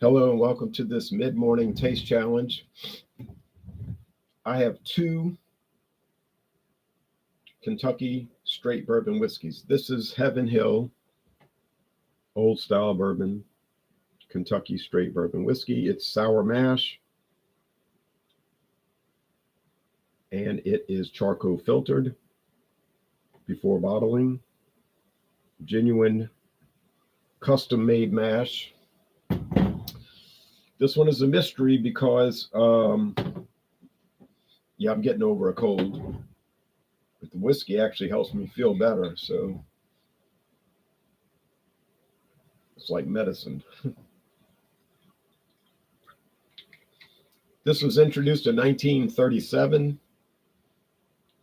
Hello and welcome to this mid-morning taste challenge. I have two Kentucky straight bourbon whiskeys. This is Heaven Hill Old Style Bourbon Kentucky straight bourbon whiskey. It's sour mash and it is charcoal filtered before bottling. Genuine custom made mash. This one is a mystery because I'm getting over a cold. But the whiskey actually helps me feel better, so it's like medicine. This was introduced in 1937,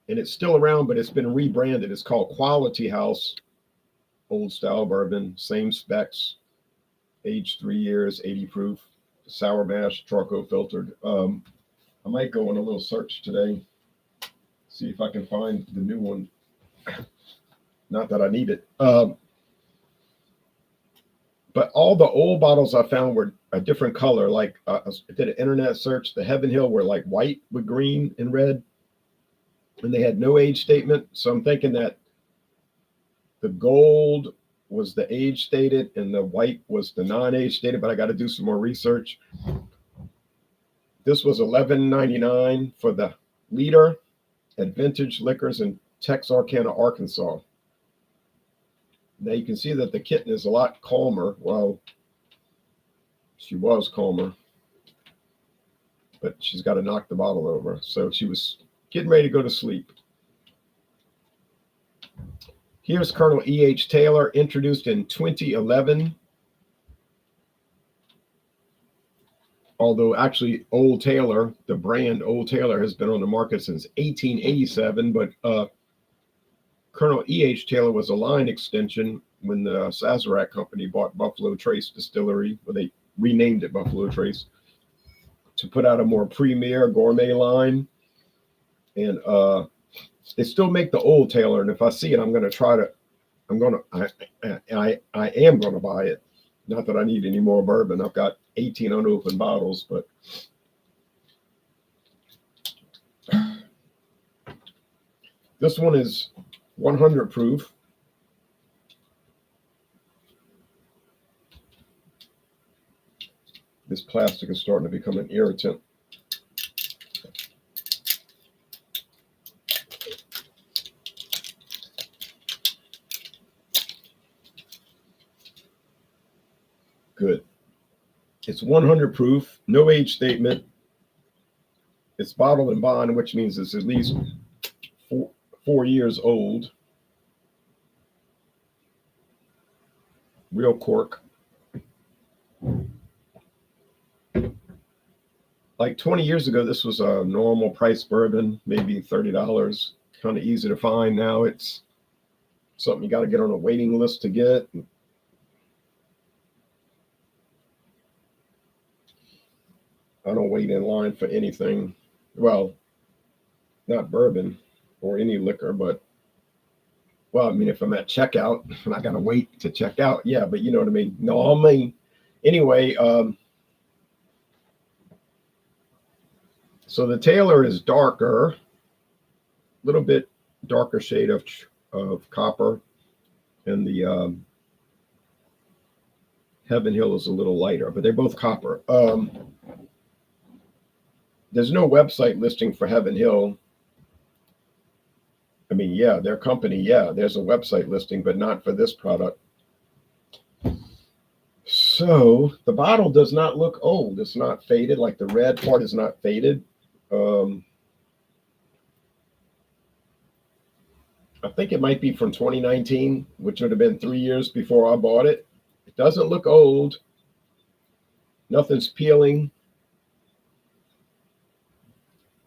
and it's still around, but it's been rebranded. It's called Quality House Old Style Bourbon, same specs, aged 3 years, 80 proof, sour mash, charcoal filtered. I might go on a little search today, see if I can find the new one. Not that I need it. But all the old bottles I found were a different color. Like I did an internet search. The Heaven Hill were like white with green and red, and they had no age statement. So I'm thinking that the gold was the age stated and the white was the non-age stated, but I got to do some more research. This was $11.99 for the liter at Vintage Liquors in Texarkana, Arkansas. Now you can see that the kitten is a lot calmer. Well, she was calmer, but she's got to knock the bottle over. So she was getting ready to go to sleep. Here's Colonel E.H. Taylor, introduced in 2011. Although actually Old Taylor, the brand Old Taylor, has been on the market since 1887, but Colonel E.H. Taylor was a line extension when the Sazerac company bought Buffalo Trace Distillery, or they renamed it Buffalo Trace, to put out a more premier gourmet line. And they still make the Old Taylor, and if I see it, I am going to buy it. Not that I need any more bourbon. I've got 18 unopened bottles, but this one is 100 proof. This plastic is starting to become an irritant. Good. It's 100 proof, no age statement. It's bottled in bond, which means it's at least four years old. Real cork. Like 20 years ago, this was a normal price bourbon, maybe $30. Kind of easy to find. Now it's something you got to get on a waiting list to get. I don't wait in line for anything. Well, not bourbon or any liquor, but, well, I mean, if I'm at checkout and I got to wait to check out, yeah, but you know what I mean? No, I mean, anyway, so the Taylor is darker, a little bit darker shade of copper, and the Heaven Hill is a little lighter, but they're both copper. There's no website listing for Heaven Hill. I mean, yeah, their company, yeah, there's a website listing, but not for this product. So the bottle does not look old. It's not faded. Like the red part is not faded. I think it might be from 2019, which would have been 3 years before I bought it. It doesn't look old. Nothing's peeling.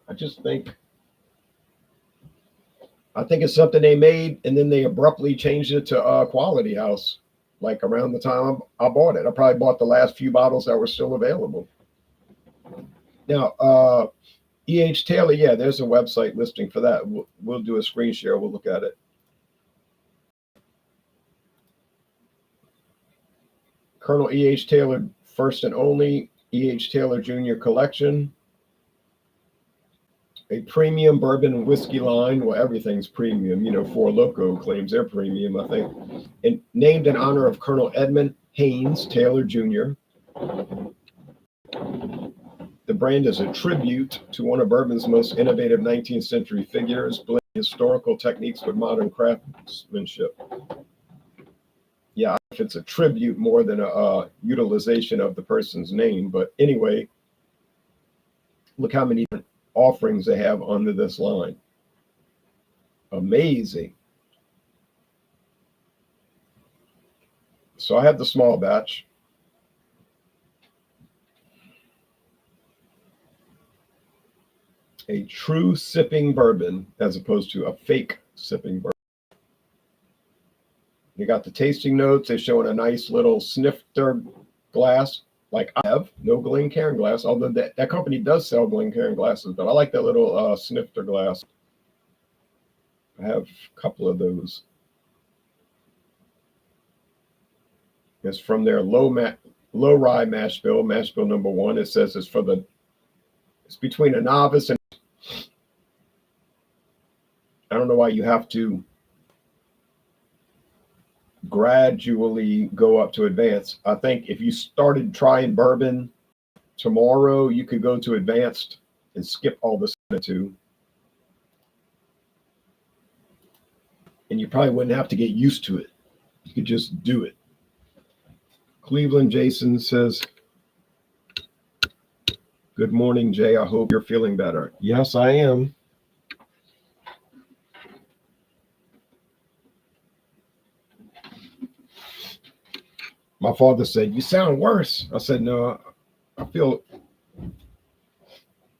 I think it's something they made and then they abruptly changed it to Quality House, like around the time I bought it. I probably bought the last few bottles that were still available. Now, E.H. Taylor, yeah, there's a website listing for that. We'll do a screen share. We'll look at it. Colonel E.H. Taylor first and only E.H. Taylor Jr. collection, a premium bourbon whiskey line. Well, everything's premium. Four Loko claims they're premium, I think. And named in honor of Colonel Edmund Haynes Taylor Jr. The brand is a tribute to one of bourbon's most innovative 19th century figures, blending historical techniques with modern craftsmanship. Yeah, if it's a tribute more than a utilization of the person's name. But anyway, look how many offerings they have under this line. Amazing. So I have the small batch. A true sipping bourbon as opposed to a fake sipping bourbon. You got the tasting notes. They're showing a nice little snifter glass, like I have. No Glencairn glass, although that company does sell Glencairn glasses, but I like that little snifter glass. I have a couple of those. It's from their low rye mash bill number 1. It says it's between a novice and, I don't know why you have to gradually go up to advanced. I think if you started trying bourbon tomorrow, you could go to advanced and skip all the two. And you probably wouldn't have to get used to it. You could just do it. Cleveland Jason says, good morning, Jay. I hope you're feeling better. Yes, I am. My father said, you sound worse. I said, no, I feel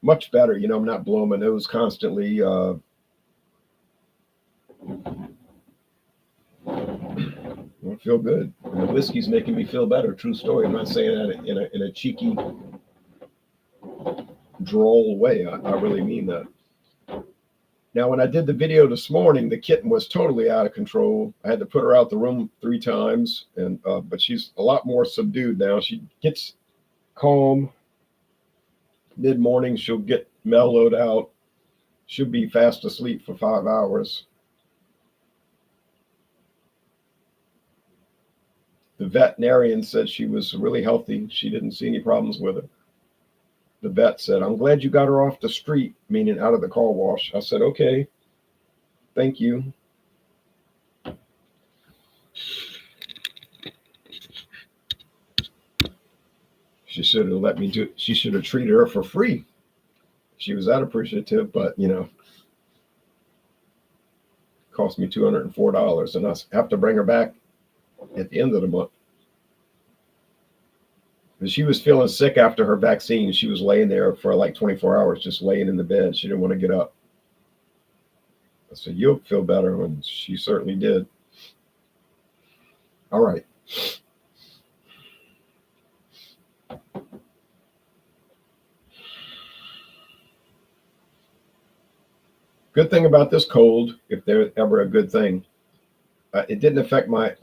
much better. I'm not blowing my nose constantly. I feel good. And the whiskey's making me feel better. True story. I'm not saying that in a cheeky, droll way. I really mean that. Now, when I did the video this morning, the kitten was totally out of control. I had to put her out the room 3 times, but she's a lot more subdued now. She gets calm. Mid-morning, she'll get mellowed out. She'll be fast asleep for 5 hours. The veterinarian said she was really healthy. She didn't see any problems with her. The vet said, I'm glad you got her off the street, meaning out of the car wash. I said, okay, thank you. She should have let me do it. She should have treated her for free. She was that appreciative, but cost me $204, and I have to bring her back at the end of the month. She was feeling sick after her vaccine. She was laying there for like 24 hours, just laying in the bed. She didn't want to get up. I said, you'll feel better, and she certainly did. All right. Good thing about this cold, if there's ever a good thing, it didn't affect my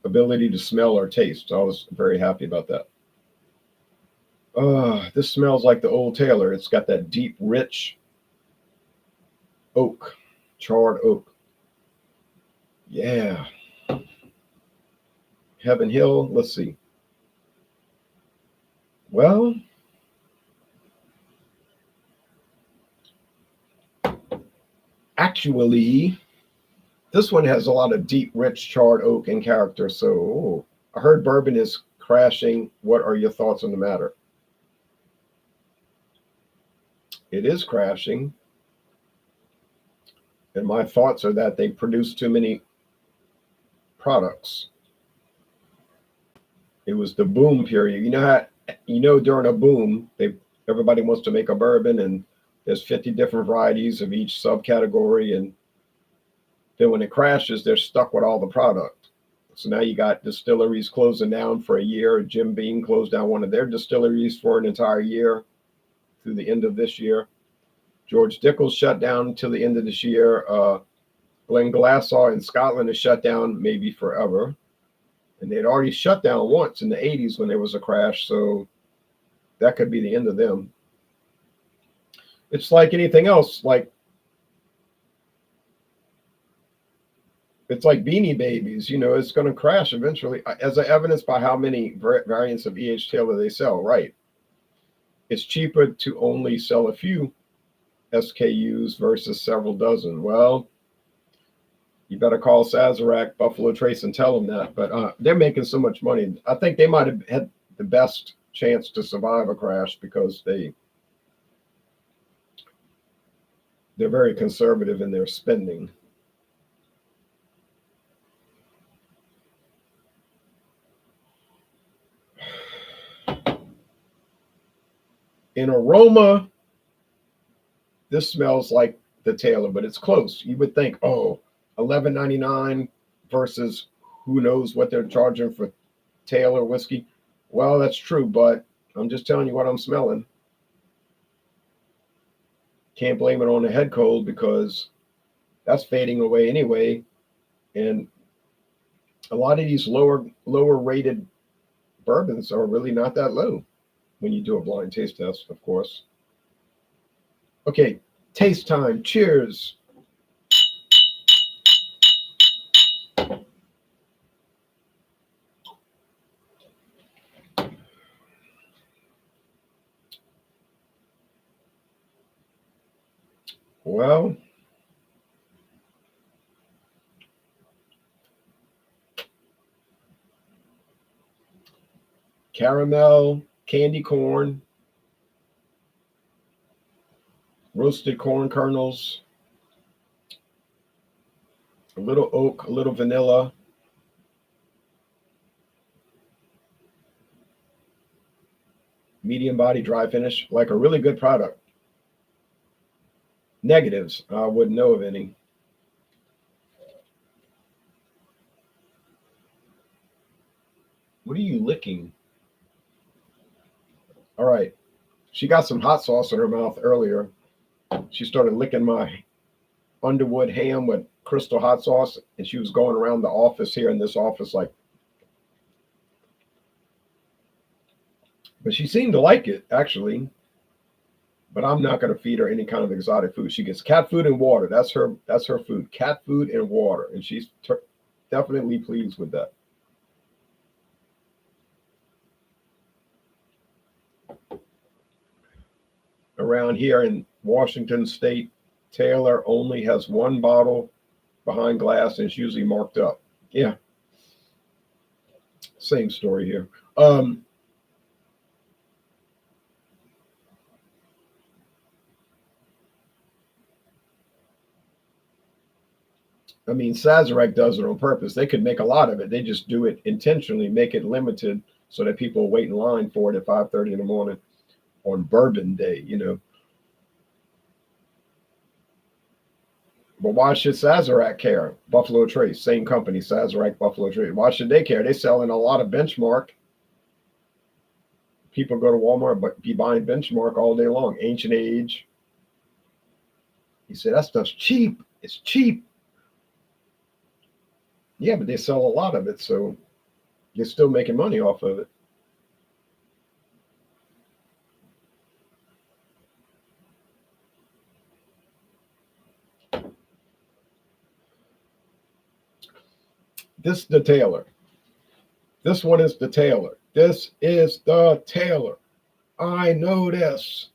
ability to smell or taste. So I was very happy about that. This smells like the old Taylor. It's got that deep, rich oak, charred oak. Yeah. Heaven Hill. Let's see. Well, actually, this one has a lot of deep, rich, charred oak in character. So I heard bourbon is crashing. What are your thoughts on the matter? It is crashing. And my thoughts are that they produce too many products. It was the boom period. During a boom, everybody wants to make a bourbon, and there's 50 different varieties of each subcategory, and then when it crashes, they're stuck with all the product. So now you got distilleries closing down for a year. Jim Beam closed down one of their distilleries for an entire year through the end of this year. George Dickel's shut down until the end of this year. Glenglassaugh in Scotland is shut down maybe forever. And they'd already shut down once in the 80s when there was a crash, so that could be the end of them. It's like anything else, like it's like Beanie Babies, it's going to crash eventually, as evidenced by how many variants of E.H. Taylor they sell, right? It's cheaper to only sell a few SKUs versus several dozen. Well, you better call Sazerac, Buffalo Trace, and tell them that. But they're making so much money. I think they might have had the best chance to survive a crash because they're very conservative in their spending. In aroma, this smells like the Taylor, but it's close. You would think, oh, $11.99 versus who knows what they're charging for Taylor whiskey. Well, that's true, but I'm just telling you what I'm smelling. Can't blame it on the head cold because that's fading away anyway. And a lot of these lower rated bourbons are really not that low when you do a blind taste test, of course. Okay, taste time. Cheers. Well, caramel, candy corn, roasted corn kernels, a little oak, a little vanilla, medium body dry finish, like a really good product. Negatives, I wouldn't know of any. What are you licking? All right. She got some hot sauce in her mouth earlier. She started licking my Underwood ham with crystal hot sauce, and she was going around the office here in this office like, but she seemed to like it actually. But I'm not going to feed her any kind of exotic food. She gets cat food and water. That's her. That's her food. Cat food and water, and she's definitely pleased with that. Around here in Washington State, Taylor only has one bottle behind glass, and it's usually marked up. Yeah, same story here. I mean, Sazerac does it on purpose. They could make a lot of it. They just do it intentionally, make it limited so that people wait in line for it at 5:30 in the morning on Bourbon Day. But why should Sazerac care? Buffalo Trace, same company, Sazerac, Buffalo Trace. Why should they care? They're selling a lot of Benchmark. People go to Walmart but be buying Benchmark all day long. Ancient Age. He said, that stuff's cheap. It's cheap. Yeah, but they sell a lot of it, so you're still making money off of it. This is the Taylor. This one is the Taylor. This is the Taylor. I know this.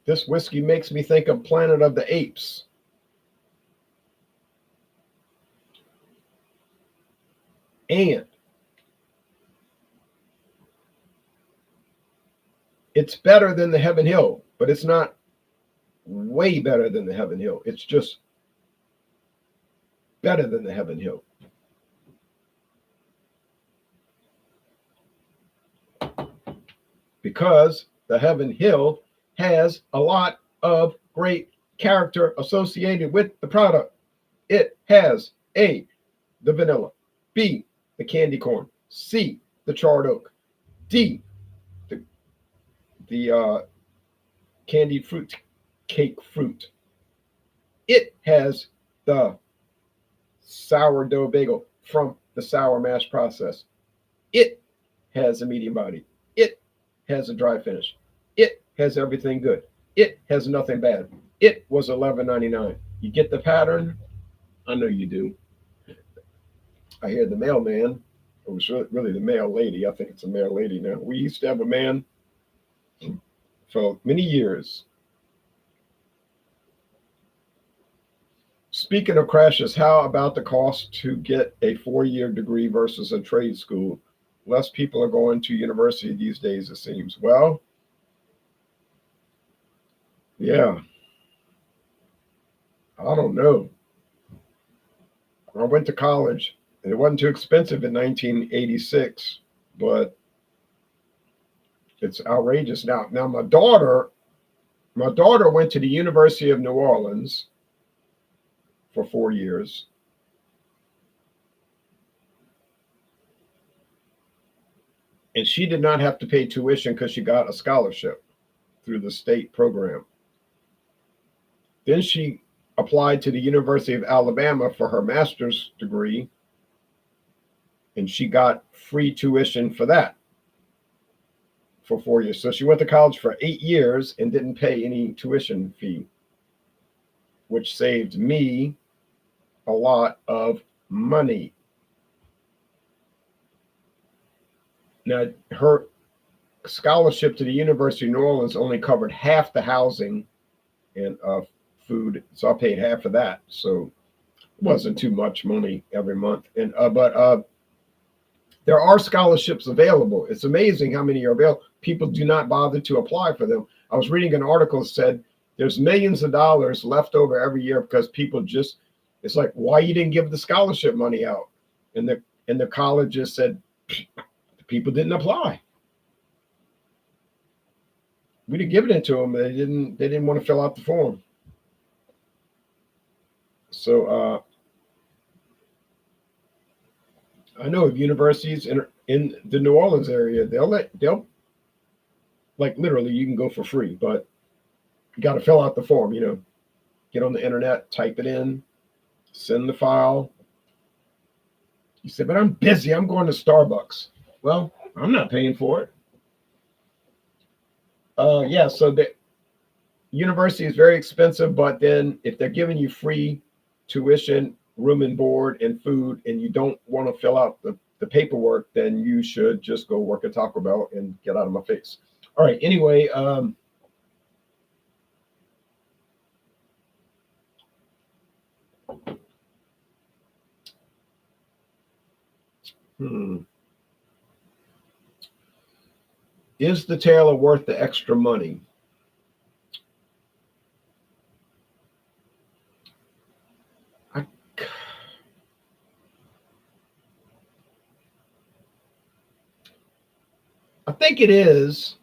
This whiskey makes me think of Planet of the Apes. And it's better than the Heaven Hill, but it's not way better than the Heaven Hill. It's just better than the Heaven Hill. Because the Heaven Hill has a lot of great character associated with the product. It has A, the vanilla, B, the candy corn, C, the charred oak, D, the candied fruit, cake fruit. It has the sourdough bagel from the sour mash process. It has a medium body. It has a dry finish. It has everything good. It has nothing bad. It was $11.99. You get the pattern? I know you do. I hear the mailman. It was really the mail lady. I think it's a mail lady now. We used to have a man for many years. Speaking of crashes, how about the cost to get a 4-year degree versus a trade school? Less people are going to university these days, it seems. Well, yeah, I don't know. I went to college. It wasn't too expensive in 1986, but it's outrageous now. Now my daughter went to the University of New Orleans for 4 years. And she did not have to pay tuition because she got a scholarship through the state program. Then she applied to the University of Alabama for her master's degree, and she got free tuition for that for 4 years. So she went to college for 8 years and didn't pay any tuition fee, which saved me a lot of money. Now, her scholarship to the University of New Orleans only covered half the housing and food, so I paid half of that. So it wasn't too much money every month. And but there are scholarships available. It's amazing how many are available. People do not bother to apply for them. I was reading an article that said there's millions of dollars left over every year because people just, it's like, why you didn't give the scholarship money out? And the colleges said people didn't apply. We didn't give it to them. They didn't want to fill out the form. So I know of universities in the New Orleans area, they'll like literally you can go for free, but you got to fill out the form, get on the internet, type it in, send the file. You say, but I'm busy. I'm going to Starbucks. Well, I'm not paying for it. Yeah, so the university is very expensive, but then if they're giving you free tuition, room and board, and food, and you don't want to fill out the paperwork, then you should just go work at Taco Bell and get out of my face. All right. Anyway, is the Taylor worth the extra money? I think it is,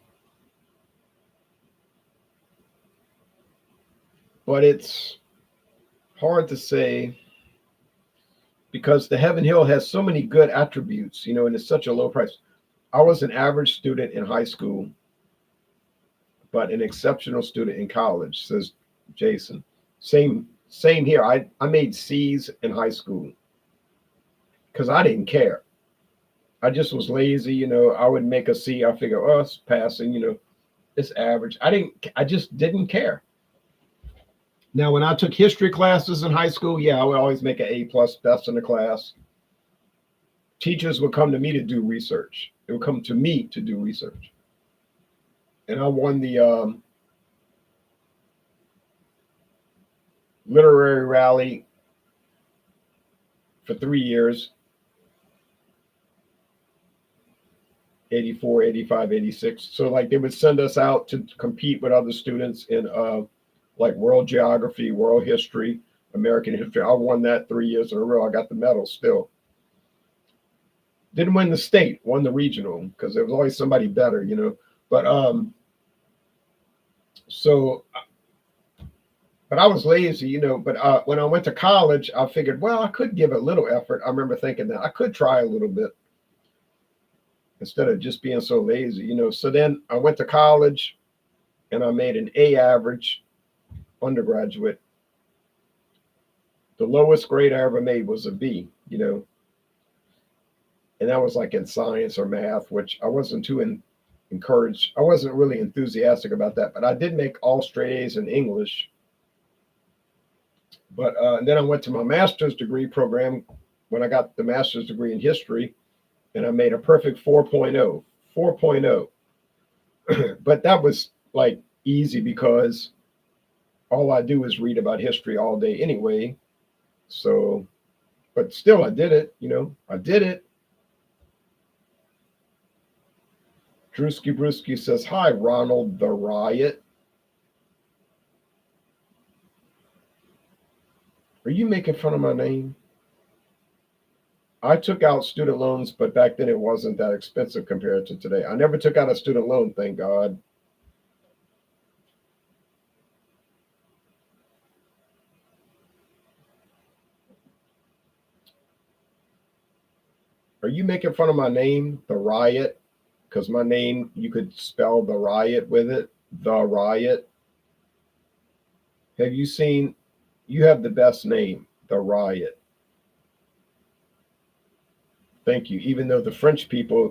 but it's hard to say because the Heaven Hill has so many good attributes, and it's such a low price. I was an average student in high school, but an exceptional student in college, says Jason. Same here. I made C's in high school because I didn't care. I just was lazy, I would make a C. I figure, oh, it's passing, it's average. I just didn't care. Now, when I took history classes in high school, yeah, I would always make an A plus, best in the class. Teachers would come to me to do research. They would come to me to do research. And I won the literary rally for 3 years. 84, 85, 86. So like they would send us out to compete with other students in like world geography, world history, American history. I won that 3 years in a row. I got the medal still. Didn't win the state, won the regional because there was always somebody better, But but I was lazy, But when I went to college, I figured, well, I could give a little effort. I remember thinking that I could try a little bit instead of just being so lazy, So then I went to college and I made an A average undergraduate The lowest grade I ever made was a B, and that was like in science or math, which I wasn't too encouraged. I wasn't really enthusiastic about that, but I did make all straight A's in English. But and then I went to my master's degree program when I got the master's degree in history, and I made a perfect 4.0, 4.0. But that was like easy because all I do is read about history all day anyway. So, but still, I did it. I did it. Drewski Brewski says, "Hi, Ronald the Riot. Are you making fun of my name?" I took out student loans, but back then it wasn't that expensive compared to today. I never took out a student loan, thank God. Are you making fun of my name, the Riot? Because my name, you could spell the Riot with it, the Riot. Have you seen? You have the best name, the Riot. Thank you. Even though the French people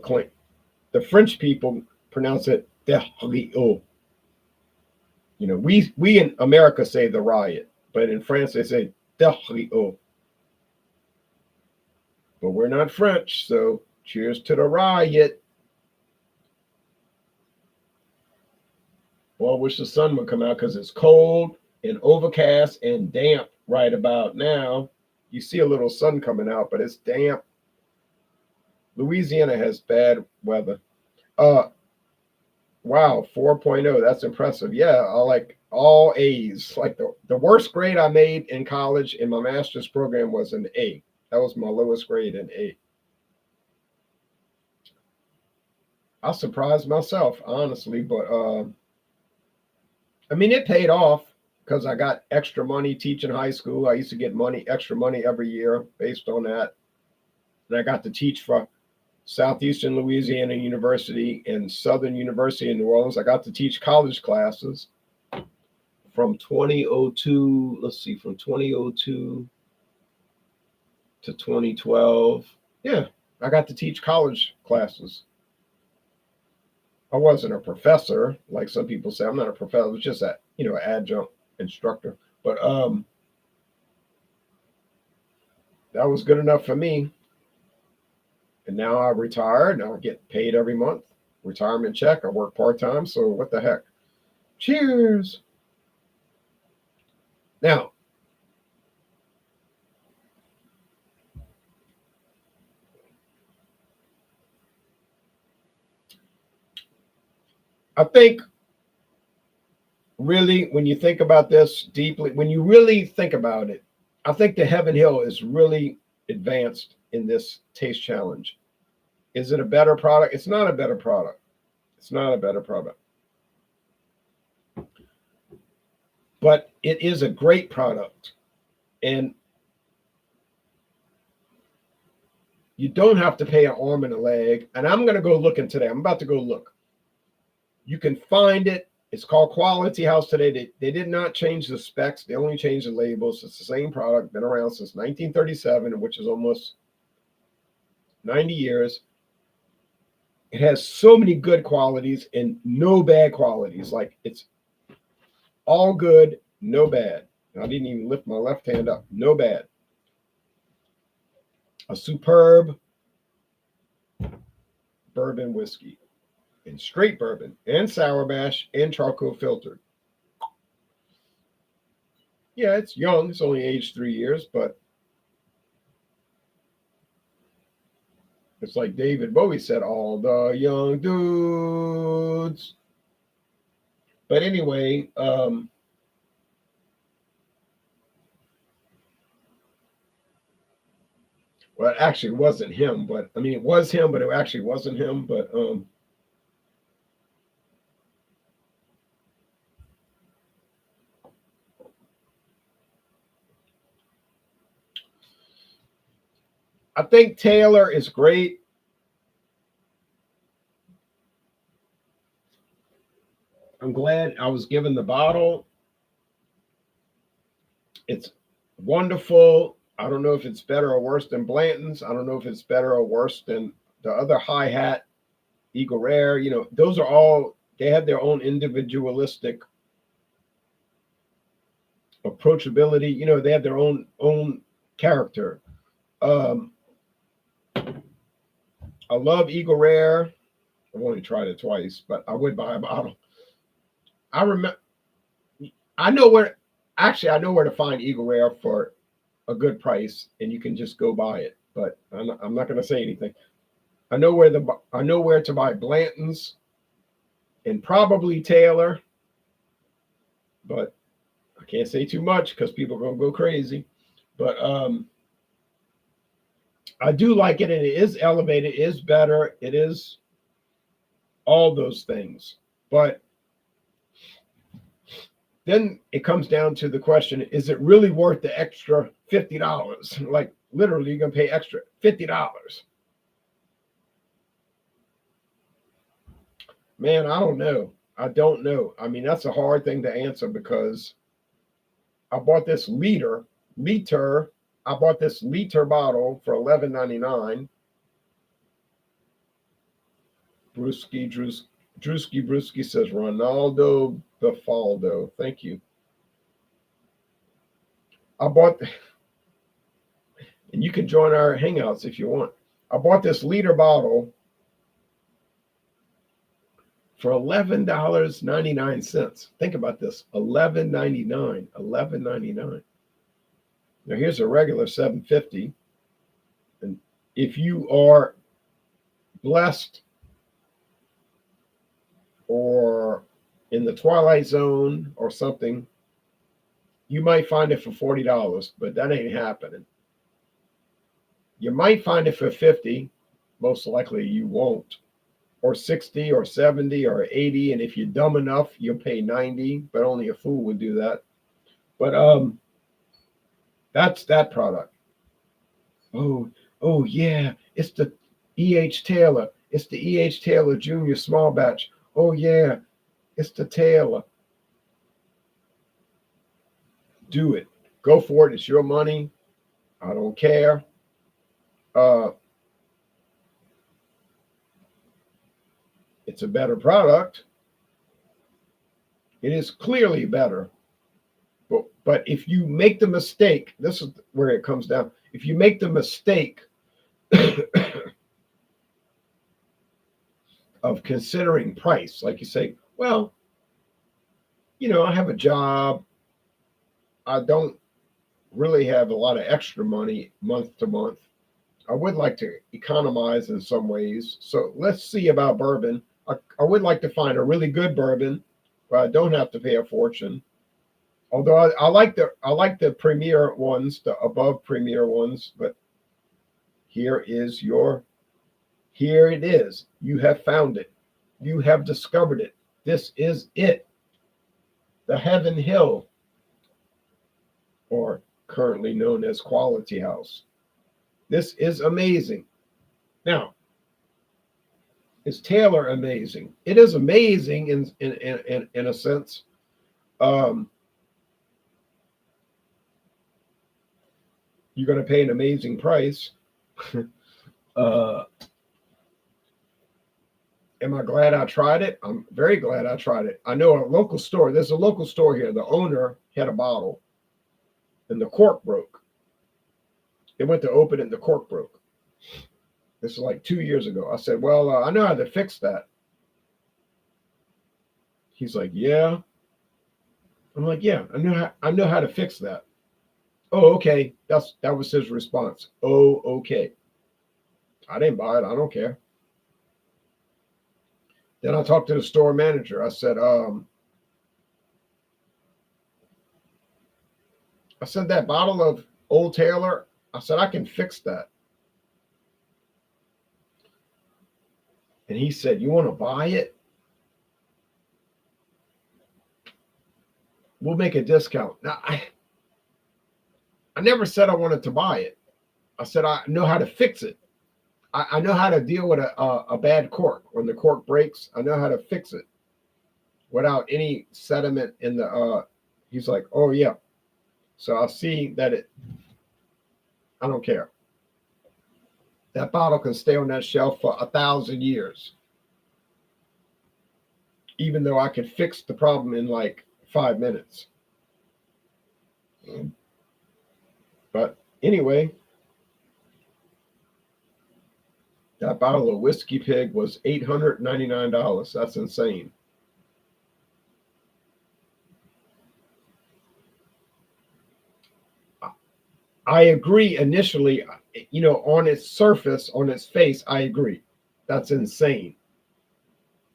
pronounce it the Rio. We in America say the Riot, but in France they say the Rio. But we're not French, so cheers to the Riot. Well, I wish the sun would come out because it's cold and overcast and damp right about now. You see a little sun coming out, but it's damp. Louisiana has bad weather. Wow, 4.0. That's impressive. Yeah, I like all A's. Like the worst grade I made in college in my master's program was an A. That was my lowest grade, an A. I surprised myself, honestly, but I mean, it paid off because I got extra money teaching high school. I used to get extra money every year based on that. And I got to teach for Southeastern Louisiana University and Southern University in New Orleans. I got to teach college classes from 2002, from 2002 to 2012. Yeah, I got to teach college classes. I wasn't a professor, like some people say. I'm not a professor. I was just an adjunct instructor. But that was good enough for me. And now I retired. Now I get paid every month. Retirement check. I work part-time. So what the heck? Cheers. Now, I think really, when you think about this deeply, when you really think about it, I think the Heaven Hill is really advanced in this taste challenge. Is it a better product? It's not a better product. It's not a better product. But it is a great product. And you don't have to pay an arm and a leg. And I'm going to go looking today. I'm about to go look. You can find it. It's called Quality House today. They did not change the specs. They only changed the labels. It's the same product, been around since 1937, which is almost 90 years. It has so many good qualities and no bad qualities. Like it's all good, no bad. I didn't even lift my left hand up. No bad. A superb bourbon whiskey and straight bourbon and sour mash and charcoal filtered. Yeah, it's young. It's only aged 3 years, but it's like David Bowie said, all the young dudes. But anyway, well, it actually wasn't him, but I mean, it was him, but it actually wasn't him. But I think Taylor is great. I'm glad I was given the bottle. It's wonderful. I don't know if it's better or worse than Blanton's. I don't know if it's better or worse than the other high hat, Eagle Rare. Those are all, they have their own individualistic approachability. They have their own character. Um, I love Eagle Rare. I've only tried it twice, but I would buy a bottle. I remember. I know where. Actually, I know where to find Eagle Rare for a good price, and you can just go buy it. But I'm not going to say anything. I know where to buy Blanton's and probably Taylor, but I can't say too much because people are going to go crazy. But I do like it, and it is elevated, it is better, it is all those things. But then it comes down to the question: is it really worth the extra $50? Like literally, you're going to pay extra $50. Man, I don't know. I don't know. I mean, that's a hard thing to answer because I bought this liter. I bought this liter bottle for $11.99. Brewski says Ronaldo Bafaldo. Thank you. I bought, and you can join our hangouts if you want. I bought this liter bottle for $11.99. Think about this: $11.99. Now here's a regular $7.50, and if you are blessed or in the Twilight Zone or something, you might find it for $40, but that ain't happening. You might find it for $50. Most likely you won't. Or $60 or $70 or $80. And if you're dumb enough, you'll pay $90, but only a fool would do that. But that's that product. Oh yeah, it's the E.H. Taylor. It's the E.H. Taylor Jr. small batch. Oh yeah, it's the Taylor. Do it. Go for it. It's your money. I don't care. It's a better product. It is clearly better. But if you make the mistake, this is where it comes down. If you make the mistake of considering price, like you say, well, I have a job. I don't really have a lot of extra money month to month. I would like to economize in some ways. So let's see about bourbon. I would like to find a really good bourbon where I don't have to pay a fortune. Although I like the premier ones, the above premier ones, but here it is. You have found it. You have discovered it. This is it. The Heaven Hill, or currently known as Quality House. This is amazing. Now, is Taylor amazing? It is amazing in a sense. You're going to pay an amazing price. Am I glad I tried it? I'm very glad I tried it. I know a local store. There's a local store here. The owner had a bottle, and the cork broke. They went to open it, and the cork broke. This is like 2 years ago. I said, well, I know how to fix that. He's like, yeah. I'm like, yeah, I know how to fix that. Oh, okay. That was his response. Oh, okay. I didn't buy it. I don't care. Then I talked to the store manager. I said that bottle of Old Taylor, I said, I can fix that. And he said, you want to buy it? We'll make a discount. Now, I never said I wanted to buy it. I said, I know how to fix it. I know how to deal with a bad cork. When the cork breaks, I know how to fix it without any sediment in the, he's like, oh yeah. So I'll see that I don't care. That bottle can stay on that shelf for 1,000 years, even though I could fix the problem in like 5 minutes. But anyway, that bottle of Whiskey Pig was $899. That's insane. I agree initially, on its surface, on its face, I agree. That's insane.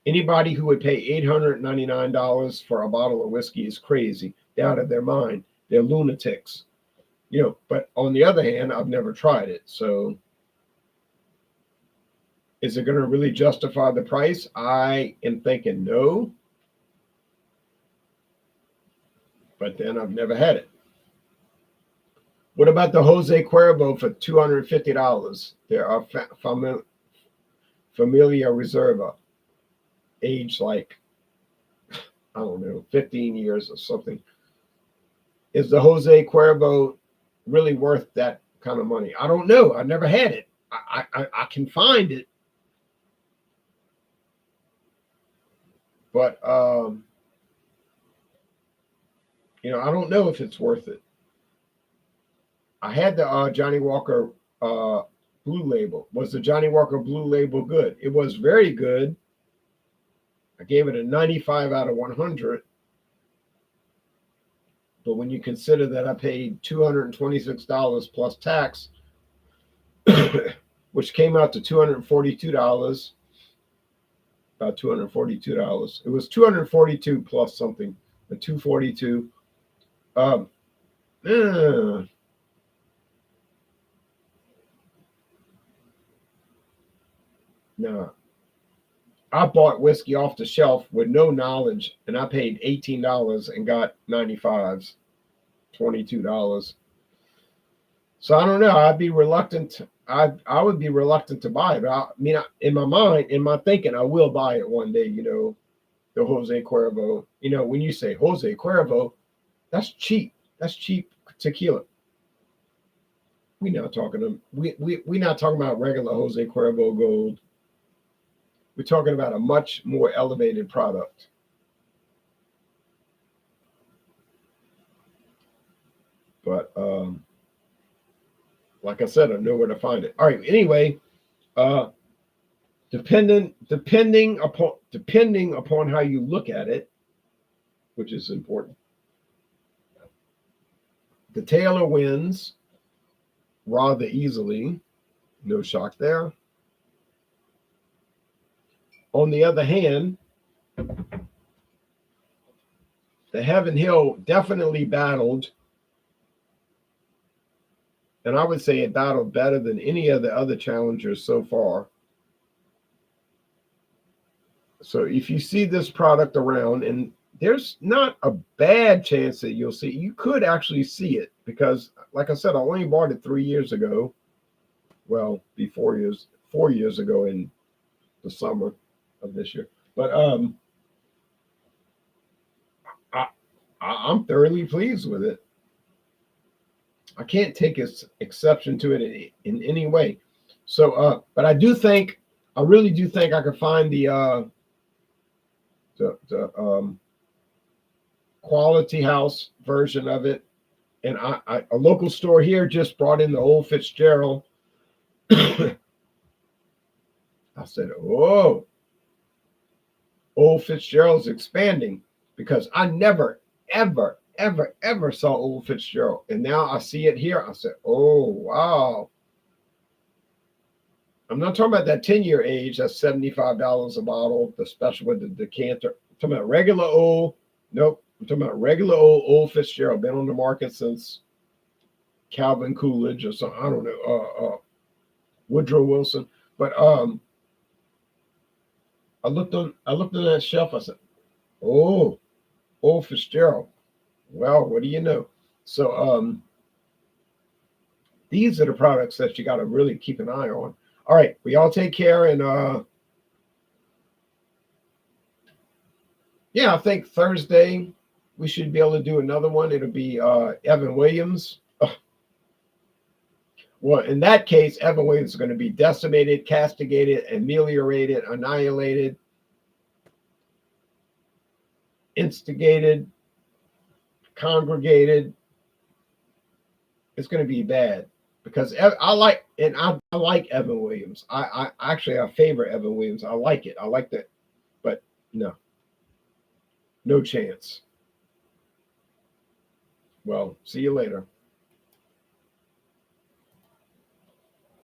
Anybody who would pay $899 for a bottle of whiskey is crazy. They're out of their mind. They're lunatics. But on the other hand, I've never tried it. So is it going to really justify the price? I am thinking no. But then I've never had it. What about the Jose Cuervo for $250? There are Familia Reserva, aged like, I don't know, 15 years or something. Is the Jose Cuervo really worth that kind of money? I don't know. I've never had it. I can find it. But, I don't know if it's worth it. I had the Johnny Walker Blue Label. Was the Johnny Walker Blue Label good? It was very good. I gave it a 95 out of 100. But when you consider that I paid $226 plus tax, which came out to $242, about $242. It was $242 plus something, a $242. No, I bought whiskey off the shelf with no knowledge, and I paid $18 and got 95s, $22. So I don't know. I'd be reluctant. I would be reluctant to buy it. But in my mind, in my thinking, I will buy it one day. The Jose Cuervo. When you say Jose Cuervo, that's cheap. That's cheap tequila. We're not talking about regular Jose Cuervo Gold. We're talking about a much more elevated product. But like I said, I know where to find it. All right. Anyway, depending upon how you look at it, which is important, the Taylor wins rather easily. No shock there. On the other hand, the Heaven Hill definitely battled, and I would say it battled better than any of the other challengers so far. So if you see this product around, and there's not a bad chance that you could actually see it, because like I said, I only bought it 3 years ago. Well, 4 years ago in the summer of this year. But I'm thoroughly pleased with it. I can't take exception to it in any way. So, but I really do think I could find the Quality House version of it. And a local store here just brought in the Old Fitzgerald. I said, "Oh, Old Fitzgerald's expanding," because I never, ever, ever, ever saw Old Fitzgerald. And now I see it here. I said, "Oh, wow." I'm not talking about that 10-year age. That's $75 a bottle, the special with the decanter. I'm talking about regular old. Nope. I'm talking about regular Old Fitzgerald. Been on the market since Calvin Coolidge or something. I don't know. Woodrow Wilson. But I looked on that shelf. I said, "Oh, Old Fitzgerald." Well, what do you know? So these are the products that you got to really keep an eye on. All right, we all take care, and I think Thursday we should be able to do another one. It'll be Evan Williams. Well, in that case, Evan Williams is going to be decimated, castigated, ameliorated, annihilated, instigated, congregated. It's going to be bad because I like Evan Williams. I actually I favor Evan Williams. I like it. I like that, but no chance. Well, see you later.